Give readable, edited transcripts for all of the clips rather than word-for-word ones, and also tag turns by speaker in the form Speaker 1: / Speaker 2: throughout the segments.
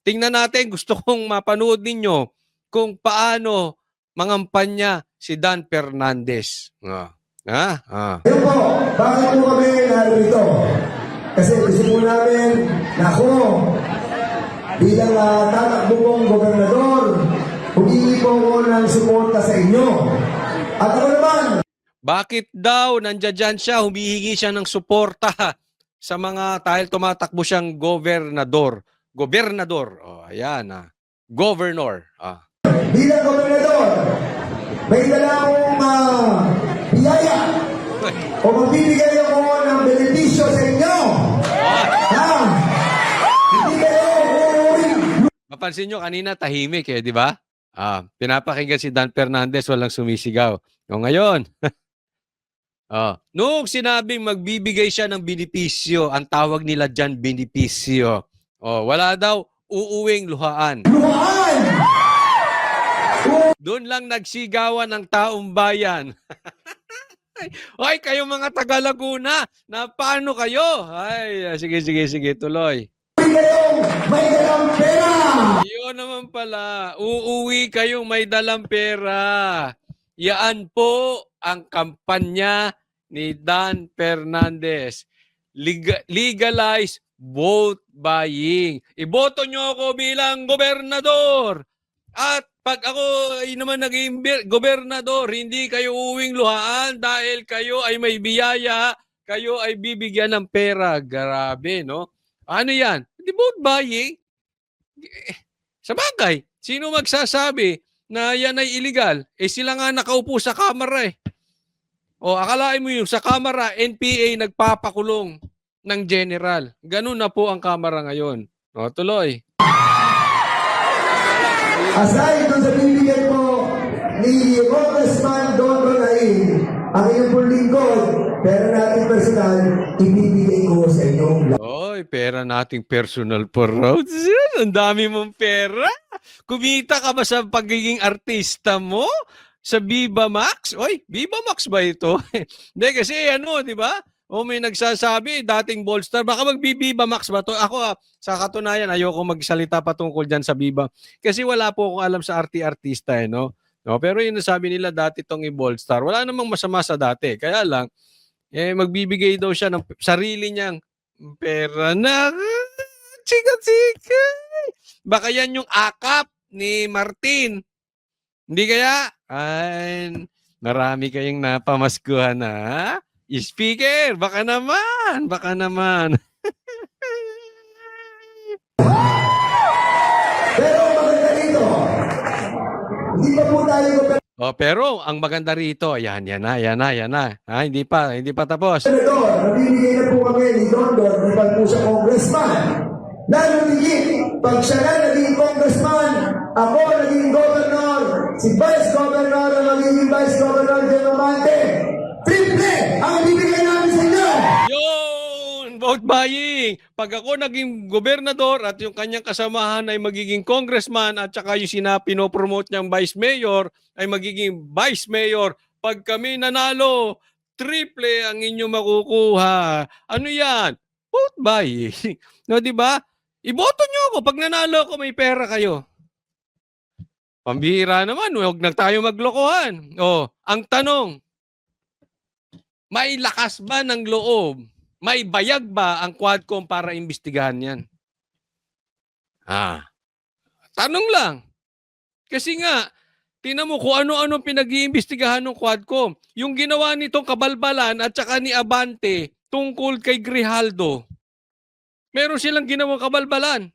Speaker 1: tingnan natin, gusto kong mapanood ninyo kung paano mangampanya si Dan Fernandez.
Speaker 2: Ayun po, bakit po kami narito? Kasi gusto po namin na ako, bilang tatakbo pong gobernador, humingi po ako ng suporta sa inyo. At ako naman,
Speaker 1: Bakit daw nandiyan siya, humihingi siya ng suporta sa mga dahil tumatakbo siyang gobernador. Gobernador. Oh, ayan Governor.
Speaker 2: bilang gobernador, may dala akong biyaya o magbibigay ako ng benepisyo sa inyo. Hindi kayo uuwi.
Speaker 1: Mapansin nyo kanina tahimik di ba? Pinapakinggan si Dan Fernandez, walang sumisigaw. O ngayon, noong sinabing magbibigay siya ng benepisyo, ang tawag nila dyan benepisyo. Wala daw uuwing luhaan.
Speaker 2: Luhaan!
Speaker 1: Doon lang nagsigawan ng taong bayan. Ay, kayo mga taga Laguna, na paano kayo? Ay, sige, tuloy.
Speaker 2: May dalang pera!
Speaker 1: Yun naman pala, uuwi kayong may dalang pera. Yaan po ang kampanya ni Dan Fernandez. Legalize vote buying. Iboto nyo ako bilang gobernador. At pag ako ay naman naging gobernador, hindi kayo uwing luhaan dahil kayo ay may biyaya, kayo ay bibigyan ng pera. Grabe, no? Ano yan? Di vote buying? Sa bagay, sino magsasabi na yan ay illegal? Sila nga nakaupo sa kamera akalain mo yung sa kamera, NPA nagpapakulong ng general. Ganun na po ang kamera ngayon. Tuloy.
Speaker 2: Aside doon sa bibigyan po ni Congressman Don Ronain, ang inyong pong lingkod, pero natin personal, ibibigay ko sa inyong lahat.
Speaker 1: Oy, pera nating personal for roads. Ang dami mong pera. Kumita ka ba sa pagiging artista mo? Sa Viva Max? Oy, Viva Max ba ito? Hindi kasi di ba? May nagsasabi, dating Ballstar, baka mag-Viva Max ba to? Ako, sa katunayan, ayoko magsalita patungkol dyan sa Viva. Kasi wala po akong alam sa artista no? Pero yung nasabi nila dati itong i-Ballstar, wala namang masama sa dati. Kaya lang, magbibigay daw siya ng sarili niyang pera na chika-chika. Baka yan yung akap ni Martin. Hindi kaya? Ay, marami kayong napamaskuhan Speaker, baka naman.
Speaker 2: Pero maganda dito, hindi pa po tayo
Speaker 1: pero ang maganda rito, yan na. Hindi pa tapos.
Speaker 2: gobernador, nabibigay na po kami ni Dondon, di ba po siya congressman. Lalo higit, pag siya na naging congressman, ako naging governor, si Vice Governor ang magiging Vice Governor de Normante. Triple ang bibigay namin sa inyo!
Speaker 1: Yun! Vote buying! Pag ako naging gobernador at yung kanyang kasamahan ay magiging congressman at saka yung pinopromote niyang vice mayor ay magiging vice mayor, pag kami nanalo, triple ang inyong makukuha. Ano yan? Vote buying. No, di ba? Iboto niyo ako. Pag nanalo ako, may pera kayo. Pambihira naman. Huwag na tayo maglokohan. Ang tanong, may lakas ba ng loob? May bayag ba ang Quadcom para imbestigahan yan? Tanong lang. Kasi nga, tinan mo kung ano-ano pinag-iimbestigahan ng Quadcom. Yung ginawa nitong kabalbalan at saka ni Abante tungkol kay Grijaldo. Meron silang ginawang kabalbalan.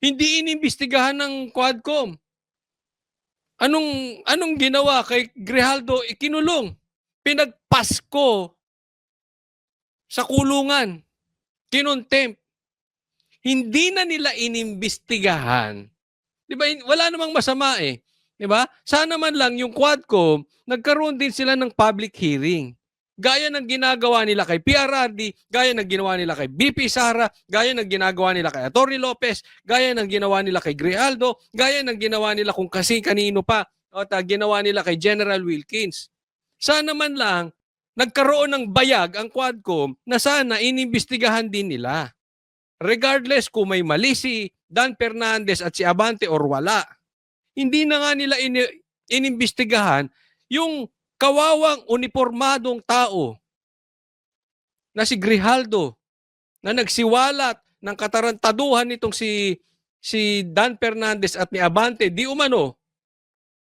Speaker 1: Hindi inimbestigahan ng Quadcom. Anong ginawa kay Grijaldo? Ikinulong. Pinagpasko sa kulungan. Kinontempt. Hindi na nila inimbestigahan. Di ba? Wala namang masama Di ba? Sana man lang yung Quadcom, nagkaroon din sila ng public hearing. Gaya ng ginagawa nila kay PRRD, gaya ng ginawa nila kay BP Sara, gaya ng ginagawa nila kay Atty. Lopez, gaya ng ginawa nila kay Grijaldo, gaya ng ginawa nila kung kasi kanino pa, at ginawa nila kay General Wilkins. Sana man lang, nagkaroon ng bayag ang Quadcom na sana inimbestigahan din nila. Regardless kung may mali si Dan Fernandez at si Abante or wala. Hindi na nga nila inimbestigahan yung kawawang uniformadong tao na si Grijaldo na nagsiwalat ng katarantaduhan nitong si Dan Fernandez at ni Abante, di umano,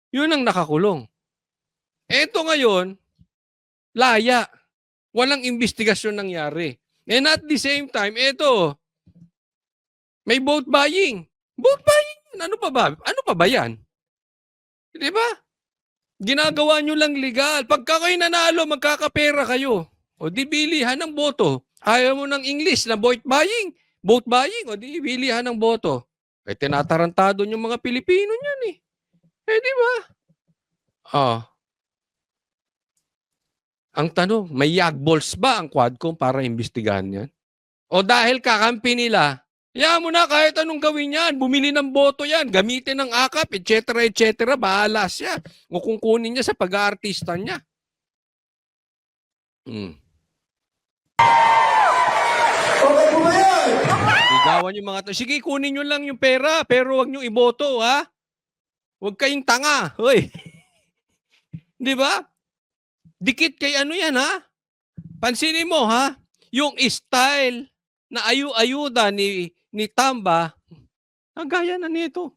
Speaker 1: yun ang nakakulong. Eto ngayon, laya. Walang investigasyon nangyari. And at the same time, eto, may vote buying. Vote buying? Ano pa ba? Ano pa ba yan? Di ba? Ginagawa nyo lang legal. Pagka kayo nanalo, magkakapera kayo. O di bilihan ng boto. Ayaw mo ng English na vote buying. Vote buying. O di bilihan ng boto. Eh, tinatarantado yung mga Pilipino niyan eh. Eh, di ba? Oh. Ang tanong, may yagballs ba ang Quadcom para imbestigahan yan? O dahil kakampi nila, mo na kahit anong gawin yan, bumili ng boto yan, gamitin ng akap, etc., bahala siya. O kung kunin niya sa pag-aartista niya.
Speaker 2: Okay po ba yan?
Speaker 1: Sigawan yung mga sige, kunin nyo lang yung pera, pero wag nyo iboto, ha? Huwag kayong tanga. Hoy. Di ba? Dikit kay ano yan, ha? Pansinin mo, ha? Yung style na ayuda ni Tamba, gaya na nito.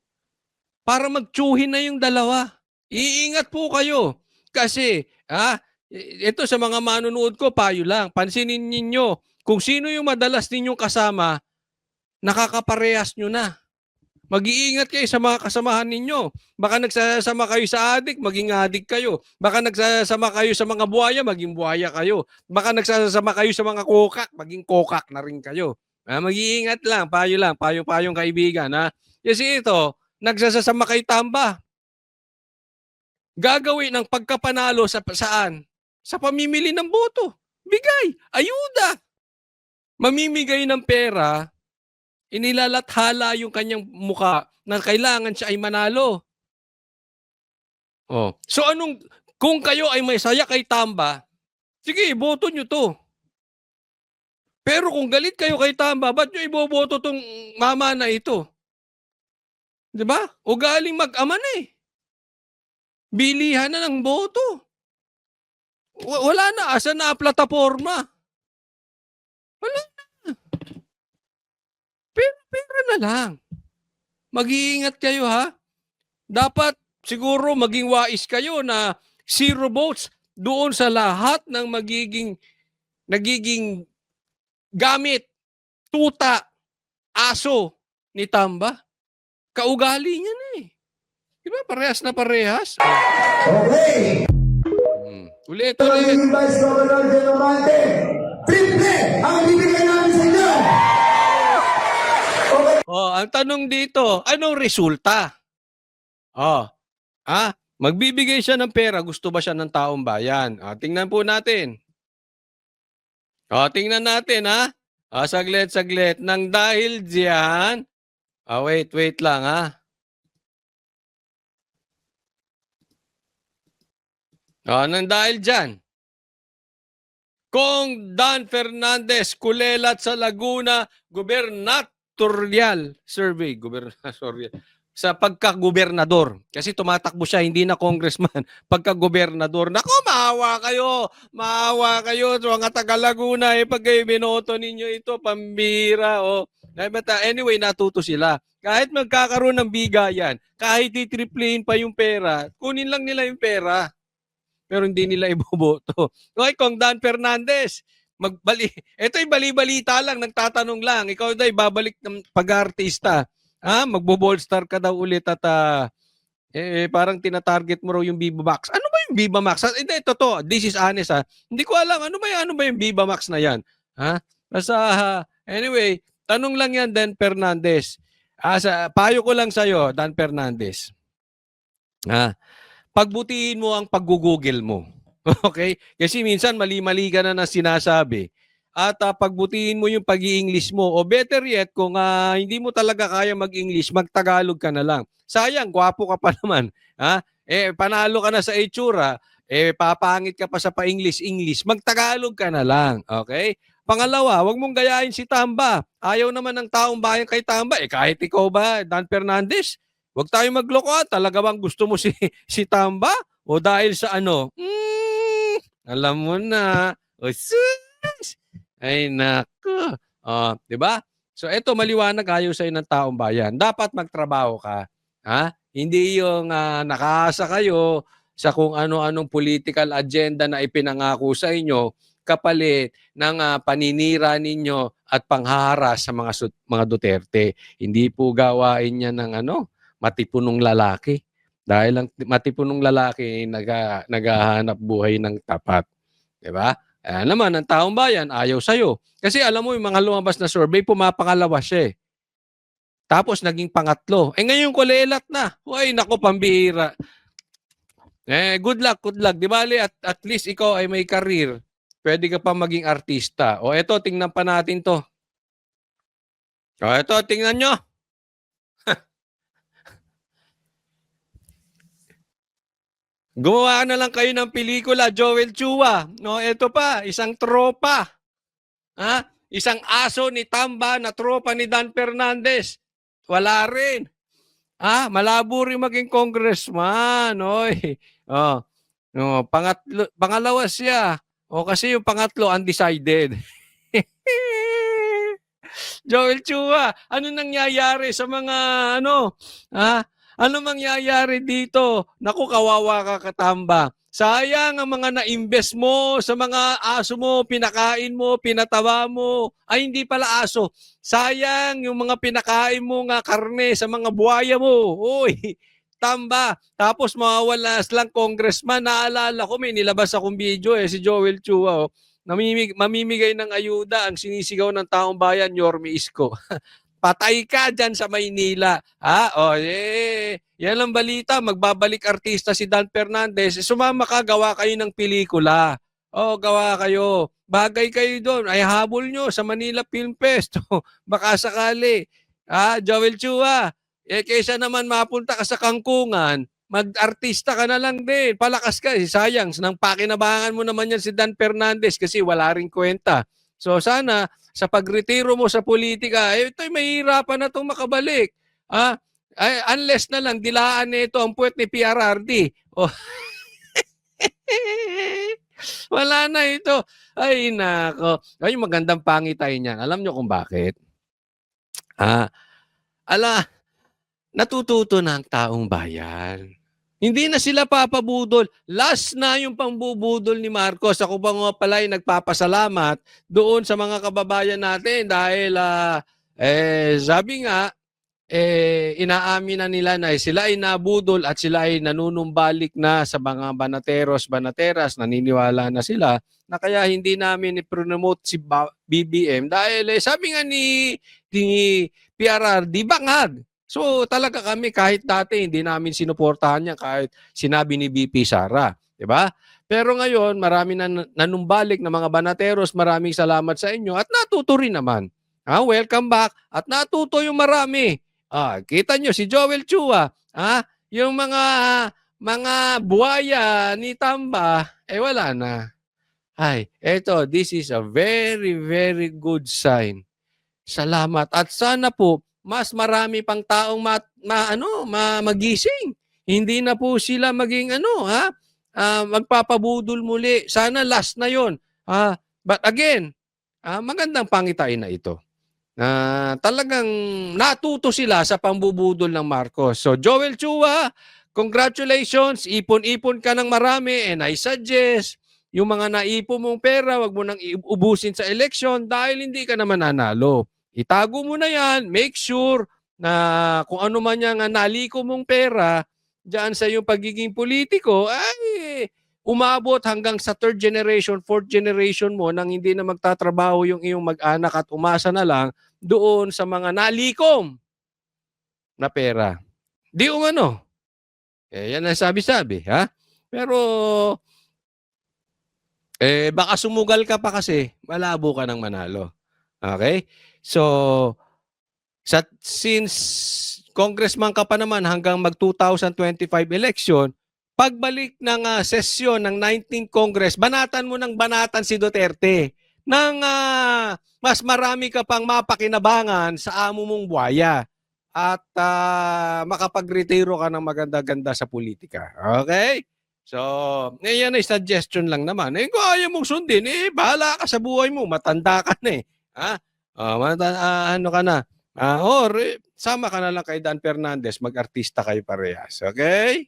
Speaker 1: Para magtsuhin na yung dalawa. Iingat po kayo. Kasi, ito sa mga manunood ko, payo lang. Pansinin ninyo, kung sino yung madalas ninyong kasama, nakakaparehas nyo na. Mag-iingat kayo sa mga kasamahan ninyo. Baka nagsasama kayo sa adik, maging adik kayo. Baka nagsasama kayo sa mga buhaya, maging buhaya kayo. Baka nagsasama kayo sa mga kokak, maging kokak na rin kayo. Mag-iingat lang, payo-payong kaibigan. Kasi ito, nagsasama kayo Tamba. Gagawin ng pagkapanalo saan? Sa pamimili ng boto. Bigay, ayuda. Mamimigay ng pera, inilalathala yung kanyang muka na kailangan siya ay manalo. Oh. So kung kayo ay may saya kay Tamba, sige, iboto nyo to. Pero kung galit kayo kay Tamba, ba't nyo iboboto tong mama na ito? Diba? Ugaling mag-ama na eh. Bilihan na ng boto. Wala na, asa na plataforma. Wala na. Pera na lang. Mag-iingat kayo ha. Dapat siguro maging wais kayo na 0 votes doon sa lahat ng nagiging gamit, tuta, aso ni Tamba. Kaugali niya na eh. Diba? Parehas na parehas.
Speaker 2: Okay.
Speaker 1: Ulit.
Speaker 2: Magiging Vice Governor Genovante, triple ang bibigyan namin sa inyo.
Speaker 1: Ang tanong dito, anong resulta? Magbibigay siya ng pera, gusto ba siya ng taong bayan? Tingnan po natin. Tingnan natin ha. Saglit. Nang dahil diyan, wait lang ha. Nang dahil diyan, kung Dan Fernandez kulelat sa Laguna Gubernatorial Survey, sa pagka-gobernador. Kasi tumatakbo siya, hindi na congressman, pagka-gobernador. Nako, maawa kayo sa mga taga-Laguna. Pag kayo binoto ninyo ito, pambira. Anyway, natuto sila. Kahit magkakaroon ng bigayan, kahit itriplein pa yung pera, kunin lang nila yung pera. Pero hindi nila iboboto. Okay, kung Dan Fernandez, ito'y bali-balita lang, nagtatanong lang. Ikaw daw, babalik ng pag-artista. Magbo-ballstar ka daw ulit at parang tinatarget mo raw yung Viva Max. Ano ba yung Viva Max? Hindi, totoo. This is honest Hindi ko alam. Ano ba yung Viva Max na yan? Anyway, tanong lang yan, Dan Fernandez. Payo ko lang sa'yo, Dan Fernandez. Pagbutihin mo ang pag-google mo. Okay? Kasi minsan mali-mali ka na sinasabi. At pagbutihin mo yung pag-i-English mo. O better yet, kung hindi mo talaga kaya mag-English, mag-Tagalog ka na lang. Sayang, gwapo ka pa naman. Panalo ka na sa itsura. Papangit ka pa sa pa-English. Mag-Tagalog ka na lang. Okay? Pangalawa, wag mong gayahin si Tamba. Ayaw naman ng taong bayan kay Tamba. Kahit ikaw ba, Dan Fernandez, wag tayo magloko. Talaga bang gusto mo si, si Tamba? O dahil sa ano? Alam mo na. O sus! Ay, nako. Di ba? So, eto, maliwanag ayaw sa'yo ng taong bayan. Dapat magtrabaho ka. Ha? Hindi yung nakaasa kayo sa kung ano-anong political agenda na ipinangako sa inyo kapalit ng paninira ninyo at panghaharas sa mga Duterte. Hindi po gawain niya ng matipunong lalaki. Dahil ang matipunong lalaki naghahanap buhay ng tapat. 'Di ba? Naman ang taong bayan ayaw sa'yo. Kasi alam mo yung mga lumabas na survey, pumapangalawa siya eh. Tapos naging pangatlo. Ngayon kulelat na. Uy, nako, pambihira. Good luck, good luck. Di bali, at least ikaw ay may career. Pwede ka pa maging artista. O eto, tingnan pa natin to. O eto, tingnan nyo. Gumawa na lang kayo ng pelikula, Joel Chua. No, eto pa, isang tropa. Ha? Isang aso ni Tamba na tropa ni Dan Fernandez. Wala rin. Malabo rin maging congressman. Oy. Pangalawa siya. Kasi yung pangatlo, undecided. Joel Chua, ano nangyayari sa mga Ano mangyayari dito? Naku, kawawa ka, Katamba. Sayang ang mga na-invest mo sa mga aso mo, pinakain mo, pinatawa mo. Ay, hindi pala aso. Sayang yung mga pinakain mo nga karne sa mga buhaya mo. Uy, Tamba. Tapos mawawala lang congressman. Naalala ko, may nilabas akong video si Joel Chua. Mamimigay ng ayuda ang sinisigaw ng taong bayan, Yorme Isko. Patay ka dyan sa Maynila. Yan ang balita. Magbabalik artista si Dan Fernandez. Sumama ka, gawa kayo ng pelikula. Gawa kayo. Bagay kayo doon. Ay, habol nyo sa Manila Film Fest. Baka sakali. Joel Chua, kaysa naman mapunta ka sa Kangkungan, mag-artista ka na lang din. Palakas ka. Sayang, nang pakinabangan mo naman yan si Dan Fernandez kasi wala rin kwenta. So sana, sa pagretiro mo sa politika, ito'y mahihirapan na itong makabalik. Unless na lang, dilaan nito ang puwet ni PRRD. Wala na ito. Ay, nako. Ay, magandang pangitain niyan. Alam nyo kung bakit? Natututo na ang taong bayan. Hindi na sila papabudol. Last na yung pambubudol ni Marcos. Ako pa nga pala ay nagpapasalamat doon sa mga kababayan natin dahil sabi nga, inaamin na nila na sila ay nabudol at sila ay nanunumbalik na sa mga banateros, naniniwala na sila na kaya hindi namin i-promote si BBM dahil sabi nga ni PRRD, bangag. So talaga kami kahit dati hindi namin sinuportahan niya kahit sinabi ni BP Sara, 'di ba? Pero ngayon marami na nanumbalik na mga banateros, maraming salamat sa inyo at natuto rin naman. Welcome back at natuto yung marami. Kita nyo si Joel Chua, yung mga buhaya ni Tamba, wala na. This is a very, very good sign. Salamat. At sana po, mas marami pang taong magising. Hindi na po sila maging magpapabudol muli. Sana last na yon. But again, magandang pangitain na ito. Talagang natuto sila sa pambubudol ng Marcos. So Joel Chua, congratulations. Ipon-ipon ka ng marami and I suggest yung mga naipon mong pera, wag mo nang ubusin sa election dahil hindi ka naman nanalo. Itago mo na yan, make sure na kung ano man yung naliko mong pera dyan sa iyong pagiging politiko, umabot hanggang sa 3rd generation, 4th generation mo nang hindi na magtatrabaho yung iyong mag-anak at umasa na lang doon sa mga nalikom na pera. Di umano. Yan ang sabi-sabi, ha? Pero, baka sumugal ka pa kasi, malabo ka ng manalo. Okay? So, since congressman ka pa naman hanggang mag-2025 election, pagbalik ng sesyon ng 19th Congress, banatan mo ng banatan si Duterte. ng mas marami ka pang mapakinabangan sa amo mong buhaya at makapag-retiro ka ng maganda-ganda sa politika. Okay? So, yan ay suggestion lang naman. Kung ayaw mong sundin, bahala ka sa buhay mo. Matanda ka na eh. Ha? Ano ka na? Or sama ka na lang kay Dan Fernandez, mag-artista kayo parehas. Okay?